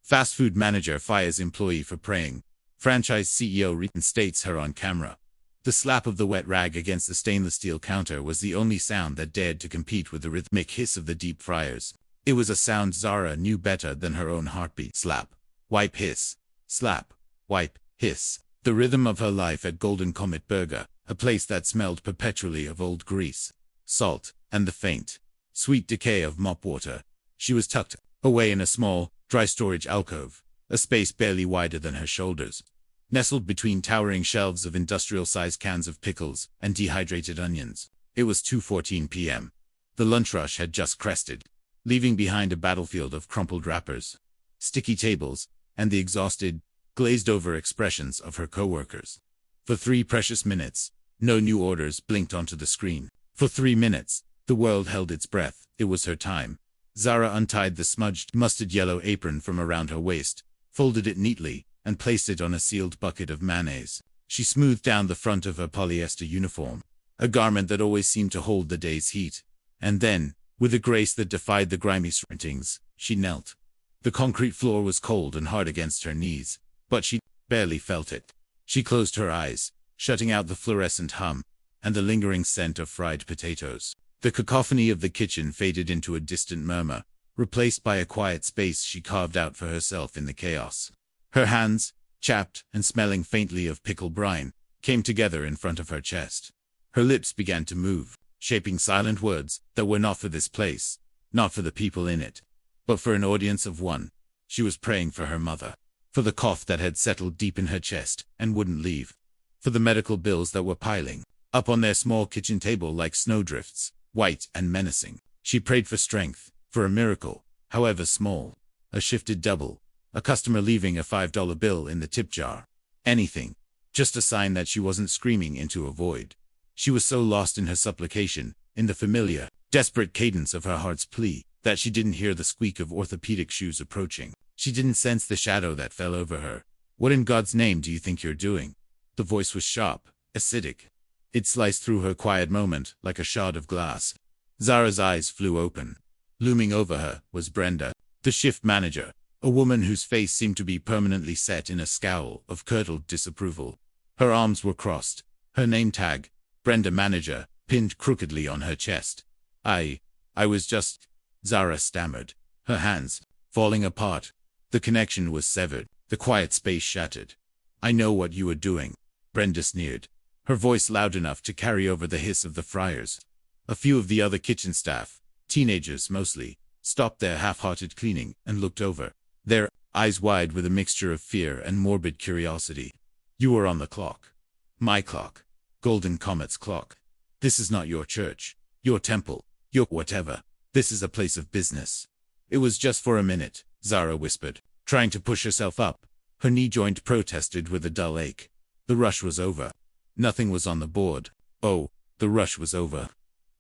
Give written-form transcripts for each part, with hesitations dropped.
Fast food manager fires employee for praying. Franchise CEO reinstates her on camera. The slap of the wet rag against the stainless steel counter was the only sound that dared to compete with the rhythmic hiss of the deep fryers. It was a sound Zara knew better than her own heartbeat. Slap, wipe, hiss. Slap, wipe, hiss. The rhythm of her life at Golden Comet Burger, a place that smelled perpetually of old grease, salt, and the faint, sweet decay of mop water. She was tucked away in a small, dry storage alcove, a space barely wider than her shoulders, nestled between towering shelves of industrial-sized cans of pickles and dehydrated onions. It was 2:14 p.m. The lunch rush had just crested, leaving behind a battlefield of crumpled wrappers, sticky tables, and the exhausted, glazed-over expressions of her coworkers. For 3 precious minutes, no new orders blinked onto the screen. For 3 minutes, the world held its breath. It was her time. Zara untied the smudged, mustard-yellow apron from around her waist, folded it neatly, and placed it on a sealed bucket of mayonnaise. She smoothed down the front of her polyester uniform, a garment that always seemed to hold the day's heat. And then, with a grace that defied the grimy sprintings, she knelt. The concrete floor was cold and hard against her knees, but she barely felt it. She closed her eyes, shutting out the fluorescent hum and the lingering scent of fried potatoes. The cacophony of the kitchen faded into a distant murmur, replaced by a quiet space she carved out for herself in the chaos. Her hands, chapped and smelling faintly of pickle brine, came together in front of her chest. Her lips began to move, shaping silent words that were not for this place, not for the people in it, but for an audience of one. She was praying for her mother, for the cough that had settled deep in her chest and wouldn't leave, for the medical bills that were piling up on their small kitchen table like snowdrifts, white and menacing. She prayed for strength, for a miracle, however small, a shifted double, a customer leaving a $5 bill in the tip jar. Anything, just a sign that she wasn't screaming into a void. She was so lost in her supplication, in the familiar, desperate cadence of her heart's plea, that she didn't hear the squeak of orthopedic shoes approaching. She didn't sense the shadow that fell over her. "What in God's name do you think you're doing?" The voice was sharp, acidic. It sliced through her quiet moment like a shard of glass. Zara's eyes flew open. Looming over her was Brenda, the shift manager, a woman whose face seemed to be permanently set in a scowl of curdled disapproval. Her arms were crossed, her name tag, Brenda Manager, pinned crookedly on her chest. I was just... Zara stammered, her hands falling apart. The connection was severed, the quiet space shattered. "I know what you were doing," Brenda sneered, her voice loud enough to carry over the hiss of the fryers. A few of the other kitchen staff, teenagers mostly, stopped their half-hearted cleaning and looked over, their eyes wide with a mixture of fear and morbid curiosity. "You were on the clock. My clock. Golden Comet's clock. This is not your church, your temple, your whatever. This is a place of business." "It was just for a minute," Zara whispered, trying to push herself up. Her knee joint protested with a dull ache. The rush was over. Nothing was on the board. Oh, the rush was over.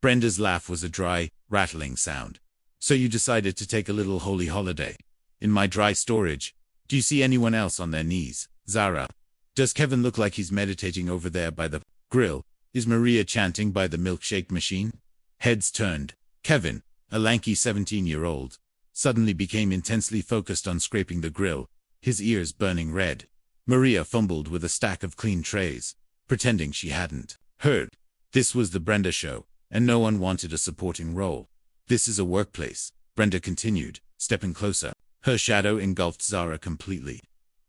Brenda's laugh was a dry, rattling sound. "So you decided to take a little holy holiday. In my dry storage. Do you see anyone else on their knees, Zara? Does Kevin look like he's meditating over there by the grill? Is Maria chanting by the milkshake machine?" Heads turned. Kevin, a lanky 17-year-old, suddenly became intensely focused on scraping the grill, his ears burning red. Maria fumbled with a stack of clean trays, pretending she hadn't heard. This was the Brenda show, and no one wanted a supporting role. "This is a workplace," Brenda continued, stepping closer. Her shadow engulfed Zara completely.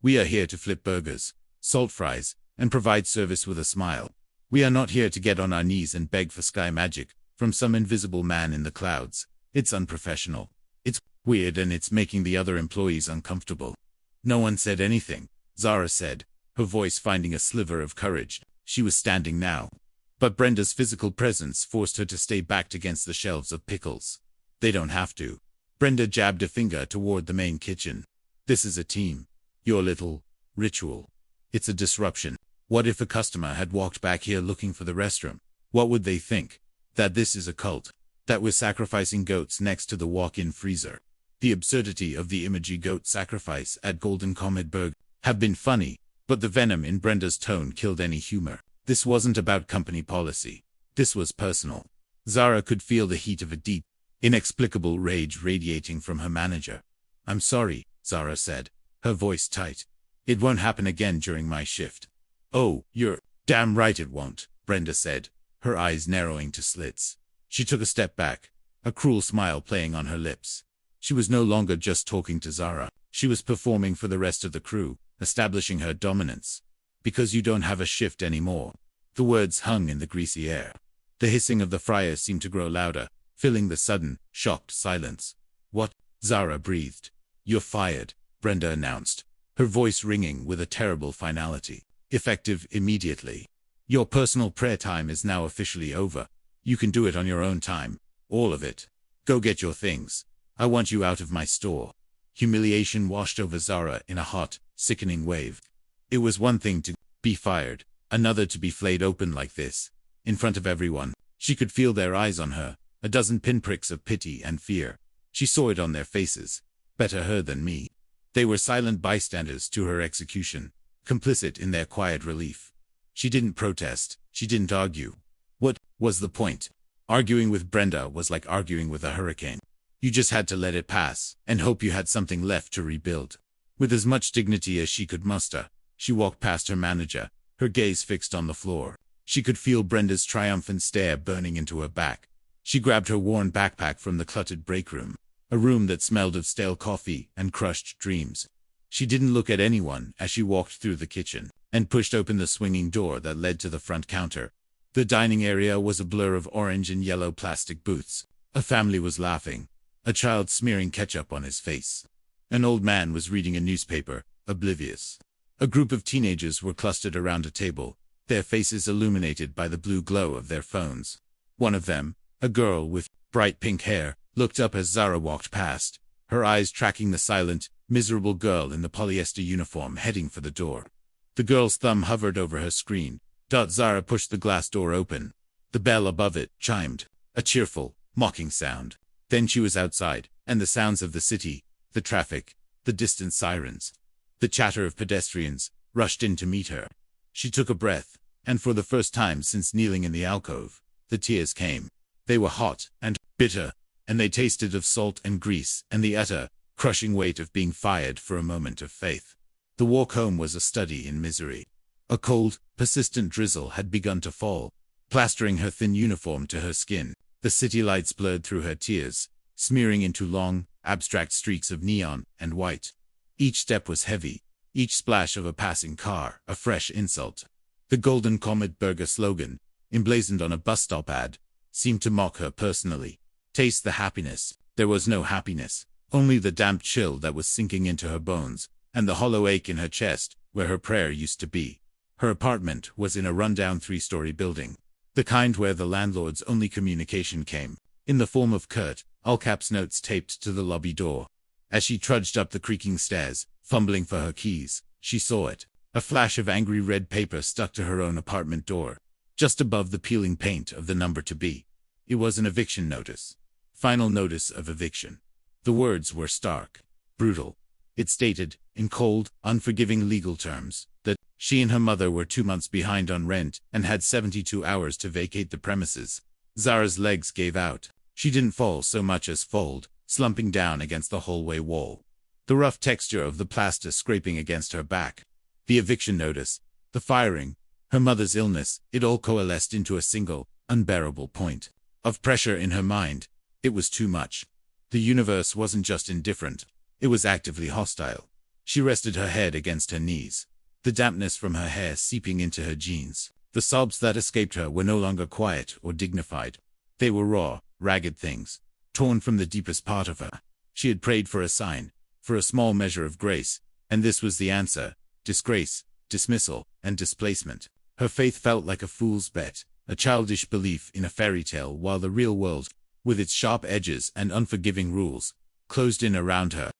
"We are here to flip burgers, salt fries, and provide service with a smile. We are not here to get on our knees and beg for sky magic from some invisible man in the clouds. It's unprofessional. It's weird, and it's making the other employees uncomfortable." "No one said anything," Zara said, her voice finding a sliver of courage. She was standing now, but Brenda's physical presence forced her to stay backed against the shelves of pickles. "They don't have to." Brenda jabbed a finger toward the main kitchen. "This is a team. Your little ritual. It's a disruption. What if a customer had walked back here looking for the restroom? What would they think? That this is a cult? That we're sacrificing goats next to the walk-in freezer?" The absurdity of the imagery goat sacrifice at Golden Comet Burger have been funny, but the venom in Brenda's tone killed any humor. This wasn't about company policy. This was personal. Zara could feel the heat of a deep, inexplicable rage radiating from her manager. "I'm sorry," Zara said, her voice tight. It won't happen again during my shift. Oh, you're damn right it won't, Brenda said, her eyes narrowing to slits. She took a step back, a cruel smile playing on her lips. She was no longer just talking to Zara. She was performing for the rest of the crew, establishing her dominance. Because you don't have a shift anymore. The words hung in the greasy air. The hissing of the fryer seemed to grow louder, filling the sudden, shocked silence. What? Zara breathed. You're fired, Brenda announced, her voice ringing with a terrible finality. Effective immediately. Your personal prayer time is now officially over. You can do it on your own time. All of it. Go get your things. I want you out of my store. Humiliation washed over Zara in a hot, sickening wave. It was one thing to be fired, another to be flayed open like this. In front of everyone, she could feel their eyes on her, a dozen pinpricks of pity and fear. She saw it on their faces. Better her than me. They were silent bystanders to her execution, complicit in their quiet relief. She didn't protest, she didn't argue. What was the point? Arguing with Brenda was like arguing with a hurricane. You just had to let it pass, and hope you had something left to rebuild. With as much dignity as she could muster, she walked past her manager, her gaze fixed on the floor. She could feel Brenda's triumphant stare burning into her back. She grabbed her worn backpack from the cluttered break room, a room that smelled of stale coffee and crushed dreams. She didn't look at anyone as she walked through the kitchen, and pushed open the swinging door that led to the front counter. The dining area was a blur of orange and yellow plastic booths. A family was laughing, a child smearing ketchup on his face. An old man was reading a newspaper, oblivious. A group of teenagers were clustered around a table, their faces illuminated by the blue glow of their phones. One of them, a girl with bright pink hair, looked up as Zara walked past, her eyes tracking the silent, miserable girl in the polyester uniform heading for the door. The girl's thumb hovered over her screen. Zara pushed the glass door open. The bell above it chimed, a cheerful, mocking sound. Then she was outside, and the sounds of the city, the traffic, the distant sirens, the chatter of pedestrians, rushed in to meet her. She took a breath, and for the first time since kneeling in the alcove, the tears came. They were hot and bitter, and they tasted of salt and grease and the utter, crushing weight of being fired for a moment of faith. The walk home was a study in misery. A cold, persistent drizzle had begun to fall, plastering her thin uniform to her skin. The city lights blurred through her tears, smearing into long, abstract streaks of neon and white. Each step was heavy, each splash of a passing car a fresh insult. The Golden Comet Burger slogan, emblazoned on a bus stop ad, seemed to mock her personally. Taste the happiness. There was no happiness, only the damp chill that was sinking into her bones, and the hollow ache in her chest, where her prayer used to be. Her apartment was in a rundown 3-story building, the kind where the landlord's only communication came, in the form of curt, all-caps notes taped to the lobby door. As she trudged up the creaking stairs, fumbling for her keys, she saw it, a flash of angry red paper stuck to her own apartment door, just above the peeling paint of the number to be. It was an eviction notice. Final notice of eviction. The words were stark, brutal. It stated, in cold, unforgiving legal terms, that she and her mother were 2 months behind on rent and had 72 hours to vacate the premises. Zara's legs gave out. She didn't fall so much as fold, slumping down against the hallway wall. The rough texture of the plaster scraping against her back. The eviction notice, the firing, her mother's illness, it all coalesced into a single, unbearable point of pressure in her mind. It was too much. The universe wasn't just indifferent, it was actively hostile. She rested her head against her knees, the dampness from her hair seeping into her jeans. The sobs that escaped her were no longer quiet or dignified. They were raw, ragged things, torn from the deepest part of her. She had prayed for a sign, for a small measure of grace, and this was the answer: disgrace, dismissal, and displacement. Her faith felt like a fool's bet, a childish belief in a fairy tale, while the real world, with its sharp edges and unforgiving rules, closed in around her.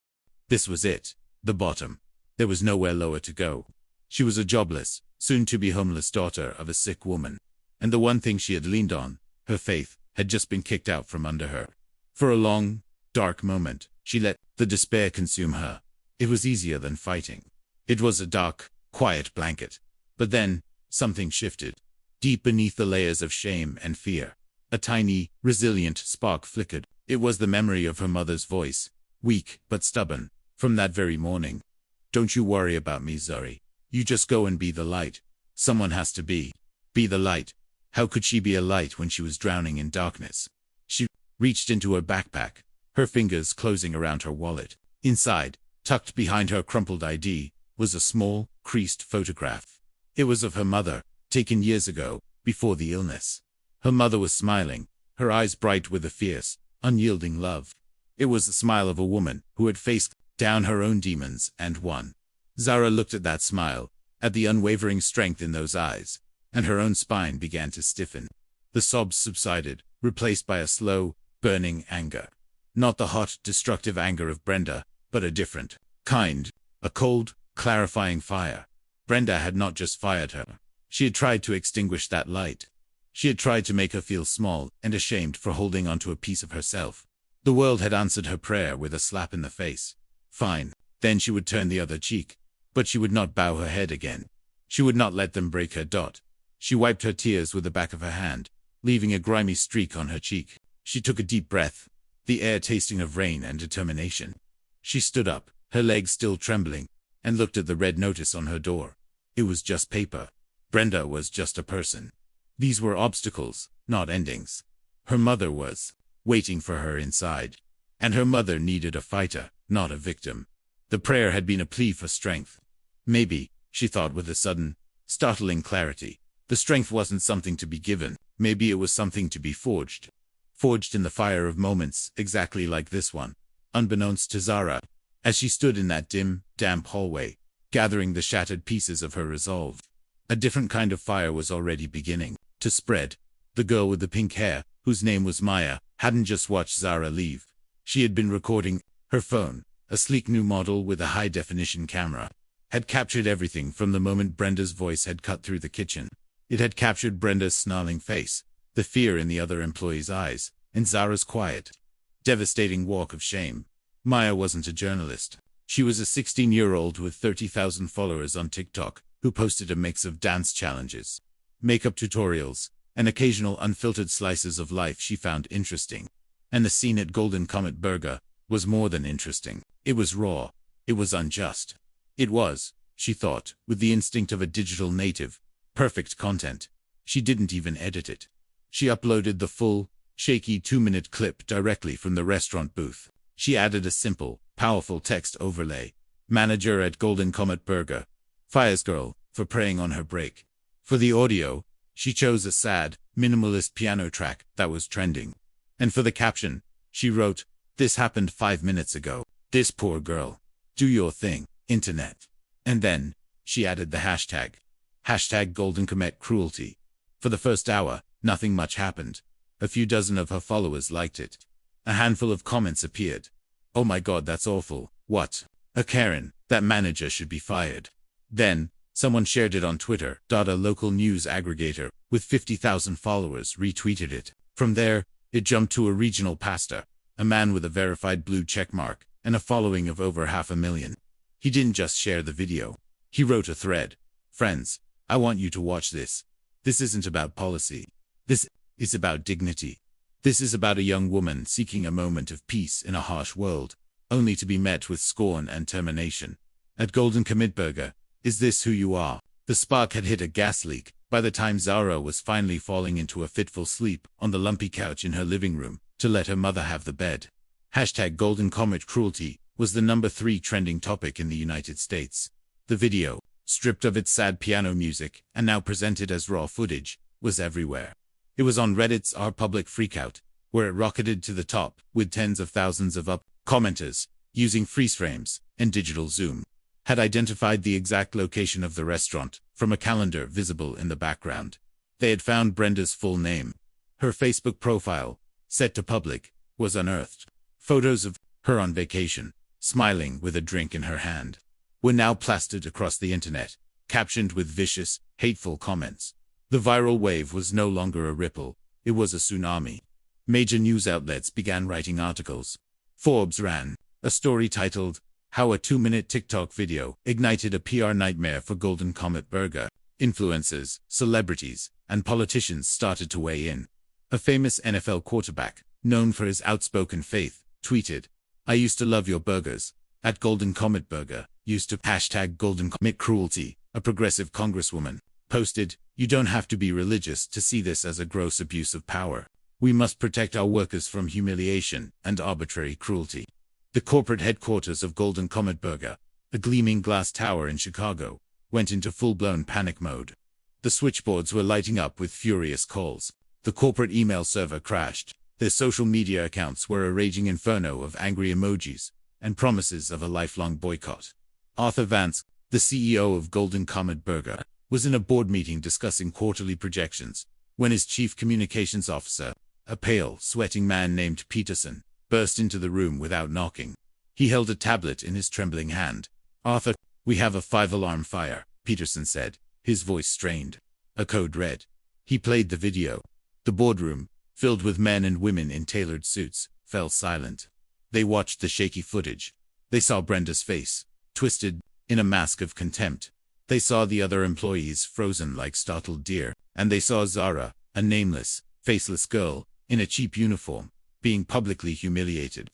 This was it, the bottom. There was nowhere lower to go. She was a jobless, soon-to-be homeless daughter of a sick woman, and the one thing she had leaned on, her faith, had just been kicked out from under her. For a long, dark moment, she let the despair consume her. It was easier than fighting. It was a dark, quiet blanket. But then, something shifted. Deep beneath the layers of shame and fear, a tiny, resilient spark flickered. It was the memory of her mother's voice, weak but stubborn, From that very morning. Don't you worry about me, Zuri. You just go and be the light. Someone has to be. Be the light. How could she be a light when she was drowning in darkness? She reached into her backpack, her fingers closing around her wallet. Inside, tucked behind her crumpled ID, was a small, creased photograph. It was of her mother, taken years ago, before the illness. Her mother was smiling, her eyes bright with a fierce, unyielding love. It was the smile of a woman who had faced down her own demons and won. Zara looked at that smile, at the unwavering strength in those eyes, and her own spine began to stiffen. The sobs subsided, replaced by a slow, burning anger. Not the hot, destructive anger of Brenda, but a different kind, a cold, clarifying fire. Brenda had not just fired her. She had tried to extinguish that light. She had tried to make her feel small and ashamed for holding onto a piece of herself. The world had answered her prayer with a slap in the face. Fine, then she would turn the other cheek. But she would not bow her head again. She would not let them break her dot. She wiped her tears with the back of her hand, leaving a grimy streak on her cheek. She took a deep breath, the air tasting of rain and determination. She stood up, her legs still trembling, and looked at the red notice on her door. It was just paper. Brenda was just a person. These were obstacles, not endings. Her mother was waiting for her inside. And her mother needed a fighter, not a victim. The prayer had been a plea for strength. Maybe, she thought with a sudden, startling clarity, the strength wasn't something to be given. Maybe it was something to be forged. Forged in the fire of moments, exactly like this one. Unbeknownst to Zara, as she stood in that dim, damp hallway, gathering the shattered pieces of her resolve. A different kind of fire was already beginning to spread. The girl with the pink hair, whose name was Maya, hadn't just watched Zara leave. She had been recording. Her phone, a sleek new model with a high-definition camera, had captured everything from the moment Brenda's voice had cut through the kitchen. It had captured Brenda's snarling face, the fear in the other employee's eyes, and Zara's quiet, devastating walk of shame. Maya wasn't a journalist. She was a 16-year-old with 30,000 followers on TikTok, who posted a mix of dance challenges, makeup tutorials, and occasional unfiltered slices of life she found interesting. And the scene at Golden Comet Burger was more than interesting. It was raw. It was unjust. It was, she thought, with the instinct of a digital native, perfect content. She didn't even edit it. She uploaded the full, shaky 2-minute clip directly from the restaurant booth. She added a simple, powerful text overlay. Manager at Golden Comet Burger fires girl for preying on her break. For the audio, she chose a sad, minimalist piano track that was trending. And for the caption, she wrote, "This happened 5 minutes ago. This poor girl. Do your thing, internet." And then, she added the hashtag. Hashtag Golden Comet Cruelty. For the first hour, nothing much happened. A few dozen of her followers liked it. A handful of comments appeared. "Oh my god, that's awful. What? A Karen. That manager should be fired." Then, someone shared it on Twitter. A local news aggregator with 50,000 followers retweeted it. From there, it jumped to a regional pastor, a man with a verified blue checkmark and a following of over 500,000. He didn't just share the video. He wrote a thread. "Friends, I want you to watch this. This isn't about policy. This is about dignity. This is about a young woman seeking a moment of peace in a harsh world, only to be met with scorn and termination. At Golden Comet Burger, is this who you are?" The spark had hit a gas leak by the time Zara was finally falling into a fitful sleep on the lumpy couch in her living room to let her mother have the bed. Hashtag Golden Comet Cruelty was the number 3 trending topic in the United States. The video, stripped of its sad piano music and now presented as raw footage, was everywhere. It was on Reddit's Our Public Freakout, where it rocketed to the top with tens of thousands of commenters, using freeze frames and digital zoom, had identified the exact location of the restaurant from a calendar visible in the background. They had found Brenda's full name. Her Facebook profile, set to public, was unearthed. Photos of her on vacation, smiling with a drink in her hand, were now plastered across the internet, captioned with vicious, hateful comments. The viral wave was no longer a ripple, it was a tsunami. Major news outlets began writing articles. Forbes ran a story titled, "How a 2-minute TikTok video ignited a PR nightmare for Golden Comet Burger." Influencers, celebrities, and politicians started to weigh in. A famous NFL quarterback, known for his outspoken faith, tweeted, "I used to love your burgers. At Golden Comet Burger, used to hashtag Golden Comet Cruelty, a progressive congresswoman, posted, "You don't have to be religious to see this as a gross abuse of power. We must protect our workers from humiliation and arbitrary cruelty." The corporate headquarters of Golden Comet Burger, a gleaming glass tower in Chicago, went into full-blown panic mode. The switchboards were lighting up with furious calls. The corporate email server crashed. Their social media accounts were a raging inferno of angry emojis and promises of a lifelong boycott. Arthur Vance, the CEO of Golden Comet Burger, was in a board meeting discussing quarterly projections when his chief communications officer, a pale, sweating man named Peterson, burst into the room without knocking. He held a tablet in his trembling hand. "Arthur, we have a 5-alarm fire," Peterson said, his voice strained. A code red. He played the video. The boardroom, filled with men and women in tailored suits, fell silent. They watched the shaky footage. They saw Brenda's face, twisted in a mask of contempt. They saw the other employees frozen like startled deer, and they saw Zara, a nameless, faceless girl, in a cheap uniform, being publicly humiliated.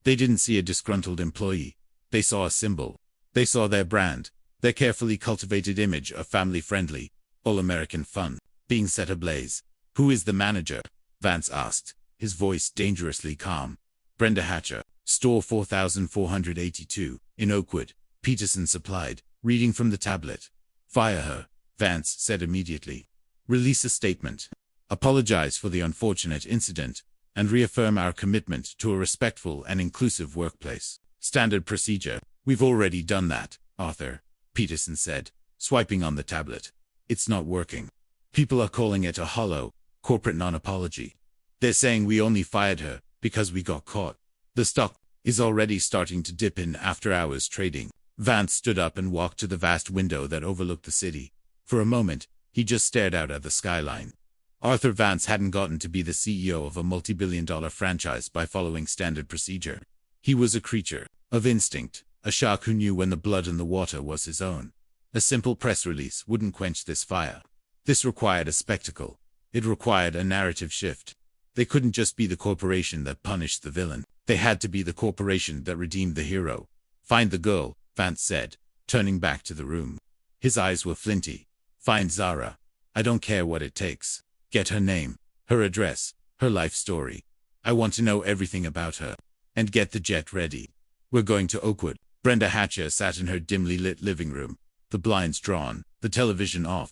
They didn't see a disgruntled employee. They saw a symbol. They saw their brand, their carefully cultivated image of family-friendly, all-American fun, being set ablaze. "Who is the manager?" Vance asked, his voice dangerously calm. "Brenda Hatcher, store 4482, in Oakwood," Peterson supplied, reading from the tablet. "Fire her," Vance said immediately. "Release a statement. Apologize for the unfortunate incident, and reaffirm our commitment to a respectful and inclusive workplace." "Standard procedure. We've already done that, Arthur," Peterson said, swiping on the tablet. "It's not working. People are calling it a hollow, corporate non-apology. They're saying we only fired her because we got caught. The stock is already starting to dip in after-hours trading." Vance stood up and walked to the vast window that overlooked the city. For a moment, he just stared out at the skyline. Arthur Vance hadn't gotten to be the CEO of a multi-billion-dollar franchise by following standard procedure. He was a creature of instinct, a shark who knew when the blood in the water was his own. A simple press release wouldn't quench this fire. This required a spectacle. It required a narrative shift. They couldn't just be the corporation that punished the villain. They had to be the corporation that redeemed the hero. "Find the girl," Vance said, turning back to the room. His eyes were flinty. "Find Zara. I don't care what it takes. Get her name, her address, her life story. I want to know everything about her. And get the jet ready. We're going to Oakwood." Brenda Hatcher sat in her dimly lit living room, the blinds drawn, the television off.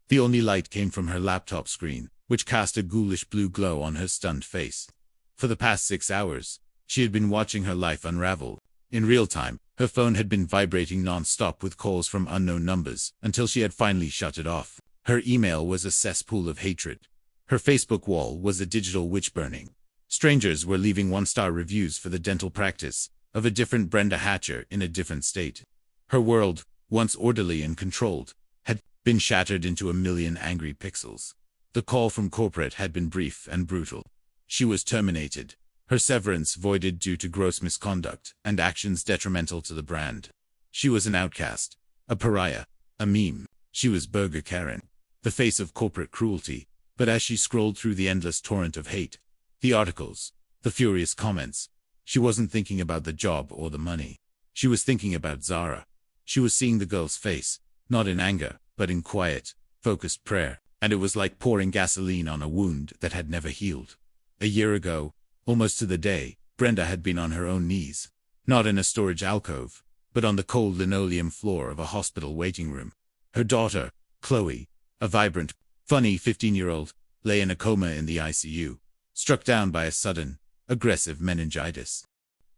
The only light came from her laptop screen, which cast a ghoulish blue glow on her stunned face. For the past 6 hours, she had been watching her life unravel. In real time, her phone had been vibrating non-stop with calls from unknown numbers, until she had finally shut it off. Her email was a cesspool of hatred. Her Facebook wall was a digital witch burning. Strangers were leaving 1-star reviews for the dental practice of a different Brenda Hatcher in a different state. Her world, once orderly and controlled, had been shattered into a million angry pixels. The call from corporate had been brief and brutal. She was terminated, her severance voided due to gross misconduct and actions detrimental to the brand. She was an outcast, a pariah, a meme. She was Burger Karen, the face of corporate cruelty. But as she scrolled through the endless torrent of hate, the articles, the furious comments, she wasn't thinking about the job or the money. She was thinking about Zara. She was seeing the girl's face, not in anger, but in quiet, focused prayer. And it was like pouring gasoline on a wound that had never healed. A year ago, almost to the day, Brenda had been on her own knees, not in a storage alcove, but on the cold linoleum floor of a hospital waiting room. Her daughter, Chloe, a vibrant, funny 15-year-old, lay in a coma in the ICU, struck down by a sudden, aggressive meningitis.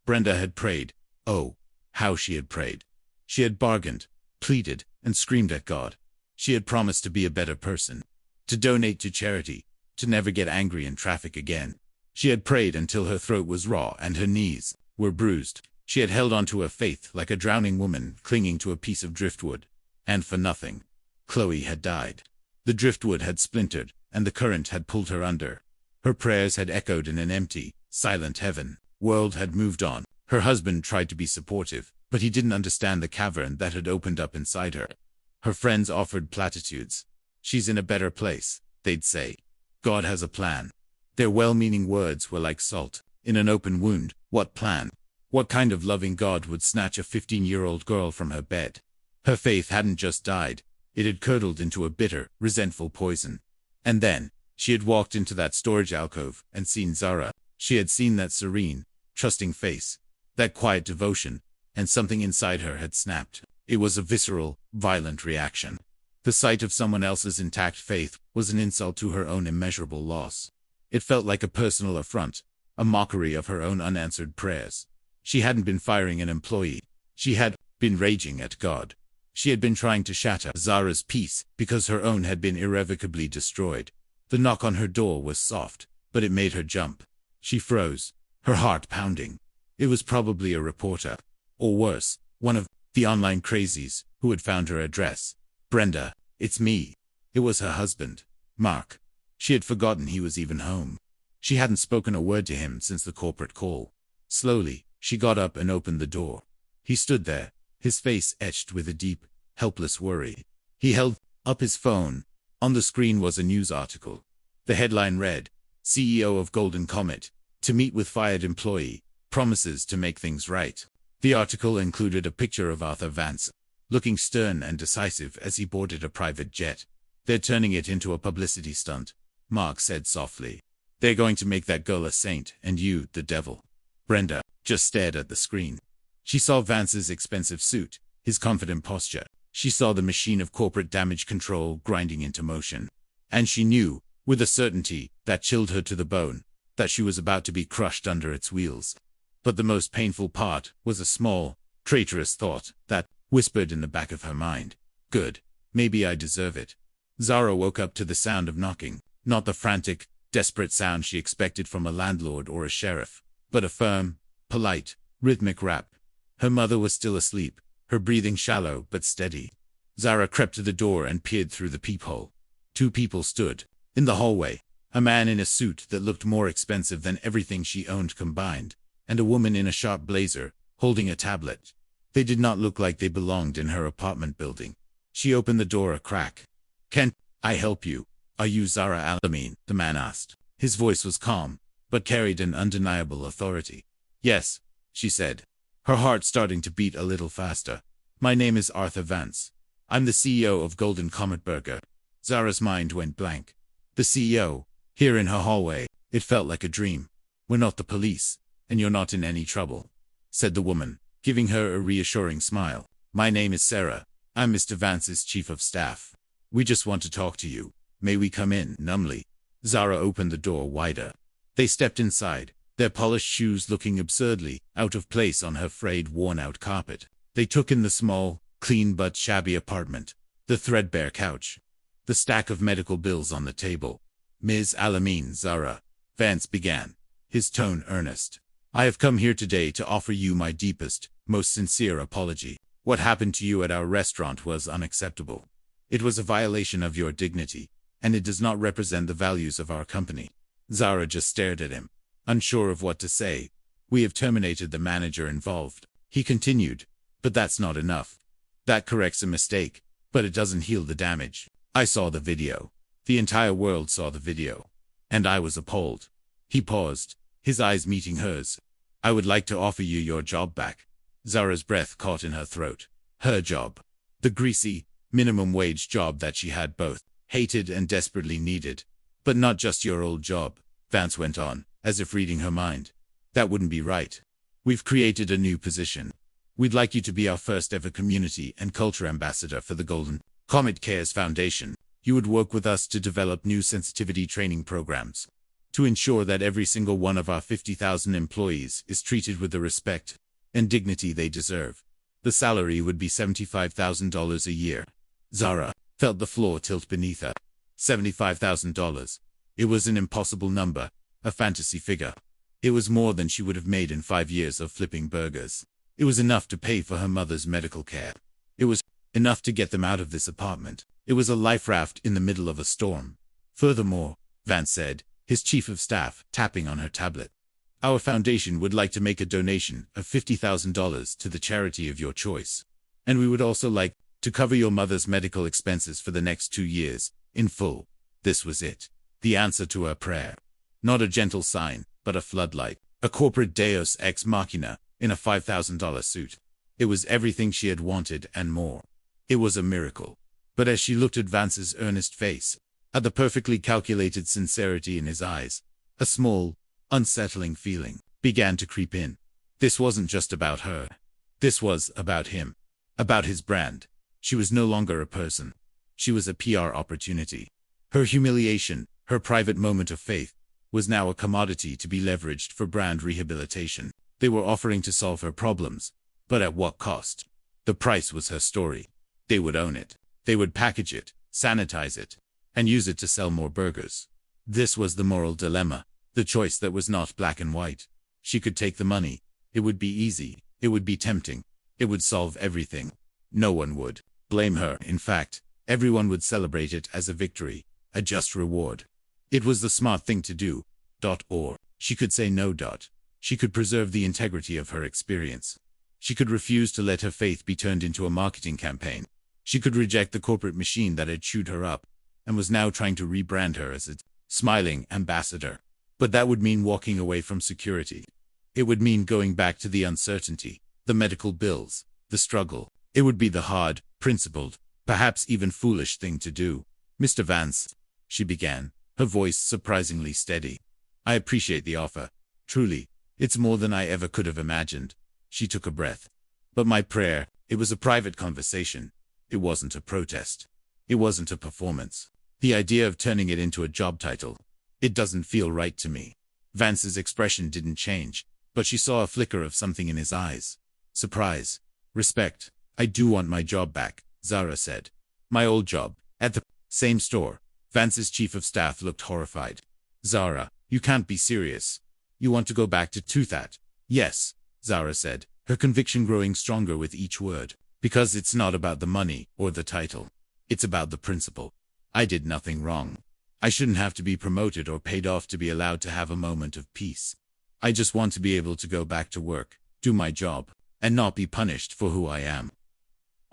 Brenda had prayed. Oh, how she had prayed. She had bargained, pleaded, and screamed at God. She had promised to be a better person, to donate to charity, to never get angry in traffic again. She had prayed until her throat was raw and her knees were bruised. She had held on to her faith like a drowning woman clinging to a piece of driftwood. And for nothing. Chloe had died. The driftwood had splintered, and the current had pulled her under. Her prayers had echoed in an empty, silent heaven. World had moved on. Her husband tried to be supportive, but he didn't understand the cavern that had opened up inside her. Her friends offered platitudes. "She's in a better place," they'd say. "God has a plan." Their well-meaning words were like salt in an open wound. What plan? What kind of loving God would snatch a 15-year-old girl from her bed? Her faith hadn't just died, it had curdled into a bitter, resentful poison. And then, she had walked into that storage alcove and seen Zara. She had seen that serene, trusting face, that quiet devotion, and something inside her had snapped. It was a visceral, violent reaction. The sight of someone else's intact faith was an insult to her own immeasurable loss. It felt like a personal affront, a mockery of her own unanswered prayers. She hadn't been firing an employee. She had been raging at God. She had been trying to shatter Zara's peace because her own had been irrevocably destroyed. The knock on her door was soft, but it made her jump. She froze, her heart pounding. It was probably a reporter, or worse, one of the online crazies who had found her address. "Brenda, it's me." It was her husband, Mark. She had forgotten he was even home. She hadn't spoken a word to him since the corporate call. Slowly, she got up and opened the door. He stood there, his face etched with a deep, helpless worry. He held up his phone. On the screen was a news article. The headline read, "CEO of Golden Comet, to meet with fired employee, promises to make things right." The article included a picture of Arthur Vance, looking stern and decisive as he boarded a private jet. "They're turning it into a publicity stunt," Mark said softly. "They're going to make that girl a saint and you, the devil." Brenda just stared at the screen. She saw Vance's expensive suit, his confident posture. She saw the machine of corporate damage control grinding into motion. And she knew, with a certainty that chilled her to the bone, that she was about to be crushed under its wheels. But the most painful part was a small, traitorous thought that whispered in the back of her mind. "Good. Maybe I deserve it." Zara woke up to the sound of knocking, not the frantic, desperate sound she expected from a landlord or a sheriff, but a firm, polite, rhythmic rap. Her mother was still asleep, her breathing shallow but steady. Zara crept to the door and peered through the peephole. Two people stood in the hallway, a man in a suit that looked more expensive than everything she owned combined, and a woman in a sharp blazer, holding a tablet. They did not look like they belonged in her apartment building. She opened the door a crack. "Can I help you? Are you Zara Al-Amin?" the man asked. His voice was calm, but carried an undeniable authority. "Yes," she said, her heart starting to beat a little faster. "My name is Arthur Vance. I'm the CEO of Golden Comet Burger." Zara's mind went blank. The CEO, here in her hallway, it felt like a dream. "We're not the police, and you're not in any trouble," said the woman, giving her a reassuring smile. "My name is Sarah. I'm Mr. Vance's chief of staff. We just want to talk to you. May we come in?" Numbly, Zara opened the door wider. They stepped inside, their polished shoes looking absurdly out of place on her frayed, worn-out carpet. They took in the small, clean but shabby apartment, the threadbare couch, the stack of medical bills on the table. "Ms. Al-Amin, Zara," Vance began, his tone earnest. "I have come here today to offer you my deepest, most sincere apology. What happened to you at our restaurant was unacceptable. It was a violation of your dignity, and it does not represent the values of our company." Zara just stared at him, unsure of what to say. "We have terminated the manager involved," he continued, "but that's not enough. That corrects a mistake, but it doesn't heal the damage. I saw the video. The entire world saw the video. And I was appalled." He paused, his eyes meeting hers. "I would like to offer you your job back." Zara's breath caught in her throat. Her job. The greasy, minimum-wage job that she had both hated and desperately needed. "But not just your old job," Vance went on, as if reading her mind. "That wouldn't be right. We've created a new position. We'd like you to be our first-ever community and culture ambassador for the Golden Comet Cares Foundation. You would work with us to develop new sensitivity training programs, to ensure that every single one of our 50,000 employees is treated with the respect and dignity they deserve. The salary would be $75,000 a year." Zara felt the floor tilt beneath her. $75,000. It was an impossible number, a fantasy figure. It was more than she would have made in 5 years of flipping burgers. It was enough to pay for her mother's medical care. It was enough to get them out of this apartment. It was a life raft in the middle of a storm. "Furthermore," Vance said, his chief of staff tapping on her tablet, "our foundation would like to make a donation of $50,000 to the charity of your choice. And we would also like to cover your mother's medical expenses for the next 2 years, in full." This was it. The answer to her prayer. Not a gentle sign, but a floodlight. A corporate deus ex machina, in a $5,000 suit. It was everything she had wanted and more. It was a miracle. But as she looked at Vance's earnest face, at the perfectly calculated sincerity in his eyes, a small, unsettling feeling began to creep in. This wasn't just about her. This was about him. About his brand. She was no longer a person. She was a PR opportunity. Her humiliation, her private moment of faith, was now a commodity to be leveraged for brand rehabilitation. They were offering to solve her problems, but at what cost? The price was her story. They would own it. They would package it, sanitize it, and use it to sell more burgers. This was the moral dilemma, the choice that was not black and white. She could take the money. It would be easy. It would be tempting. It would solve everything. No one would blame her. In fact, everyone would celebrate it as a victory, a just reward. It was the smart thing to do. Or she could say no. She could preserve the integrity of her experience. She could refuse to let her faith be turned into a marketing campaign. She could reject the corporate machine that had chewed her up and was now trying to rebrand her as a smiling ambassador. But that would mean walking away from security. It would mean going back to the uncertainty, the medical bills, the struggle. It would be the hard, principled, perhaps even foolish thing to do. Mr. Vance, she began, her voice surprisingly steady. I appreciate the offer. Truly, it's more than I ever could have imagined. She took a breath. But my prayer, it was a private conversation. It wasn't a protest. It wasn't a performance. The idea of turning it into a job title. It doesn't feel right to me. Vance's expression didn't change, but she saw a flicker of something in his eyes. Surprise. Respect. I do want my job back, Zara said. My old job, at the same store. Vance's chief of staff looked horrified. Zara, you can't be serious. You want to go back to that? Yes, Zara said, her conviction growing stronger with each word. Because it's not about the money or the title. It's about the principle. I did nothing wrong. I shouldn't have to be promoted or paid off to be allowed to have a moment of peace. I just want to be able to go back to work, do my job, and not be punished for who I am.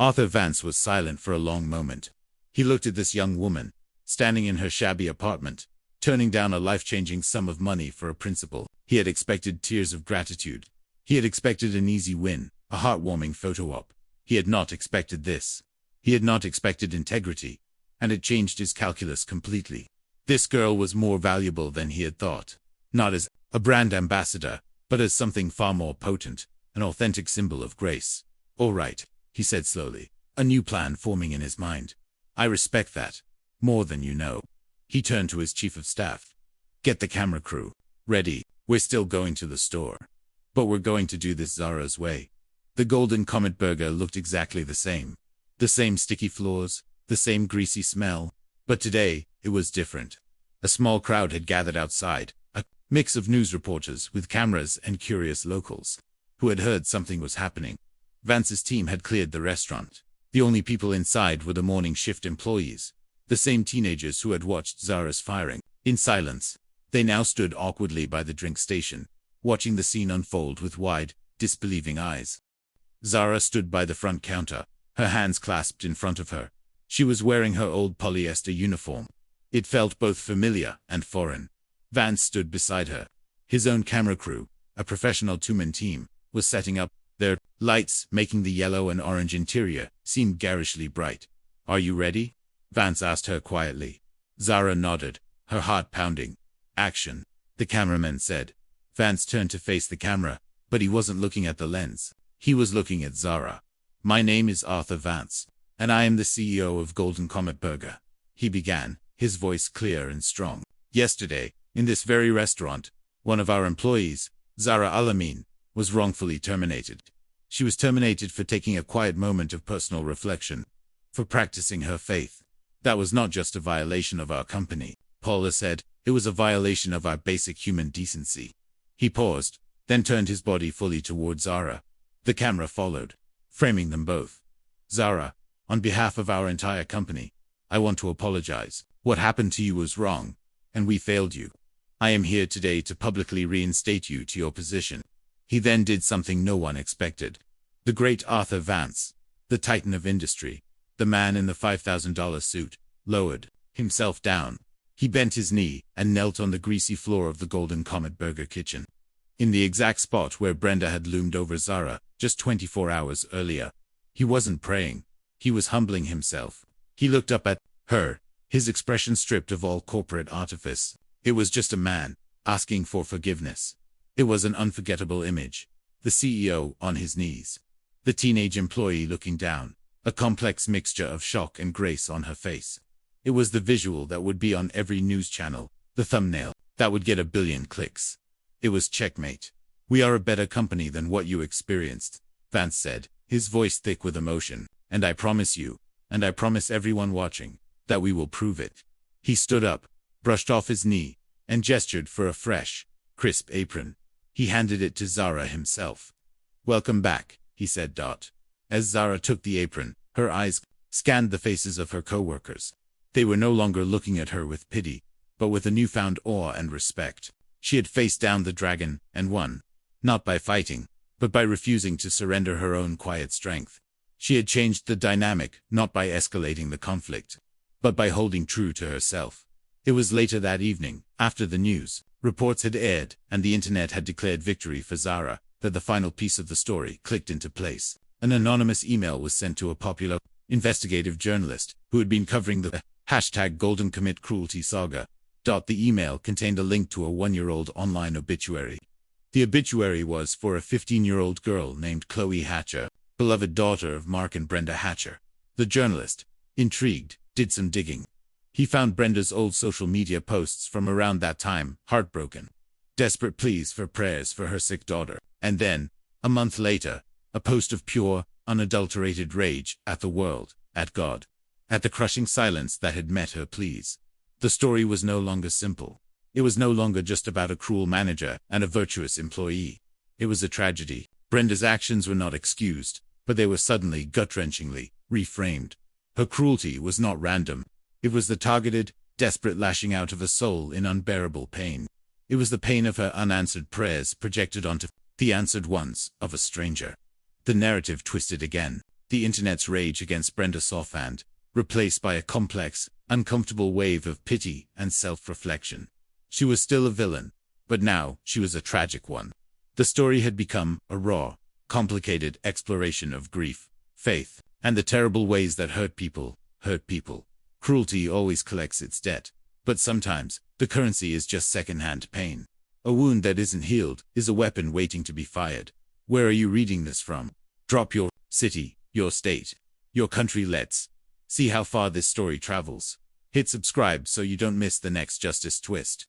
Arthur Vance was silent for a long moment. He looked at this young woman, standing in her shabby apartment, turning down a life-changing sum of money for a principle. He had expected tears of gratitude. He had expected an easy win, a heartwarming photo op. He had not expected this. He had not expected integrity, and it changed his calculus completely. This girl was more valuable than he had thought. Not as a brand ambassador, but as something far more potent, an authentic symbol of grace. All right, he said slowly, a new plan forming in his mind. I respect that. More than you know. He turned to his chief of staff. Get the camera crew ready. We're still going to the store. But we're going to do this Zara's way. The Golden Comet burger looked exactly the same. The same sticky floors, the same greasy smell. But today, it was different. A small crowd had gathered outside, a mix of news reporters with cameras and curious locals, who had heard something was happening. Vance's team had cleared the restaurant. The only people inside were the morning shift employees, the same teenagers who had watched Zara's firing. In silence, they now stood awkwardly by the drink station, watching the scene unfold with wide, disbelieving eyes. Zara stood by the front counter, her hands clasped in front of her. She was wearing her old polyester uniform. It felt both familiar and foreign. Vance stood beside her. His own camera crew, a professional two-man team, was setting up. Their lights, making the yellow and orange interior, seemed garishly bright. Are you ready? Vance asked her quietly. Zara nodded, her heart pounding. Action, the cameraman said. Vance turned to face the camera, but he wasn't looking at the lens. He was looking at Zara. My name is Arthur Vance, and I am the CEO of Golden Comet Burger. He began, his voice clear and strong. Yesterday, in this very restaurant, one of our employees, Zara Alamin, was wrongfully terminated. She was terminated for taking a quiet moment of personal reflection, for practicing her faith. That was not just a violation of our company, Paula said, it was a violation of our basic human decency. He paused, then turned his body fully toward Zara. The camera followed, framing them both. Zara, on behalf of our entire company, I want to apologize. What happened to you was wrong, and we failed you. I am here today to publicly reinstate you to your position. He then did something no one expected. The great Arthur Vance, the titan of industry, the man in the $5,000 suit, lowered himself down. He bent his knee and knelt on the greasy floor of the Golden Comet Burger kitchen. in the exact spot where Brenda had loomed over Zara just 24 hours earlier. He wasn't praying. He was humbling himself. He looked up at her, his expression stripped of all corporate artifice. It was just a man, asking for forgiveness. It was an unforgettable image. The CEO on his knees. The teenage employee looking down. A complex mixture of shock and grace on her face. It was the visual that would be on every news channel. The thumbnail that would get 1 billion clicks. It was checkmate. "We are a better company than what you experienced," Vance said, his voice thick with emotion. "And I promise you, and I promise everyone watching, that we will prove it." He stood up, brushed off his knee, and gestured for a fresh, crisp apron. He handed it to Zara himself. "Welcome back," he said. As Zara took the apron, her eyes scanned the faces of her co-workers. They were no longer looking at her with pity, but with a newfound awe and respect. She had faced down the dragon and won, not by fighting, but by refusing to surrender her own quiet strength. She had changed the dynamic, not by escalating the conflict, but by holding true to herself. It was later that evening, after the news reports had aired and the internet had declared victory for Zara, that the final piece of the story clicked into place. An anonymous email was sent to a popular investigative journalist who had been covering the #GoldenCommitCruelty saga. The email contained a link to a 1-year-old online obituary. The obituary was for a 15-year-old girl named Chloe Hatcher, beloved daughter of Mark and Brenda Hatcher. The journalist, intrigued, did some digging. He found Brenda's old social media posts from around that time, heartbroken. Desperate pleas for prayers for her sick daughter. And then, a month later, a post of pure, unadulterated rage at the world, at God, at the crushing silence that had met her pleas. The story was no longer simple. It was no longer just about a cruel manager and a virtuous employee. It was a tragedy. Brenda's actions were not excused, but they were suddenly, gut-wrenchingly, reframed. Her cruelty was not random. It was the targeted, desperate lashing out of a soul in unbearable pain. It was the pain of her unanswered prayers projected onto the answered ones of a stranger. The narrative twisted again. The internet's rage against Brenda softened, replaced by a complex, uncomfortable wave of pity and self-reflection. She was still a villain, but now she was a tragic one. The story had become a raw, complicated exploration of grief, faith, and the terrible ways that hurt people. Cruelty always collects its debt, but sometimes the currency is just second-hand pain. A wound that isn't healed is a weapon waiting to be fired. Where are you reading this from? Drop your city, your state, your country. Let's see how far this story travels. Hit subscribe so you don't miss the next justice twist.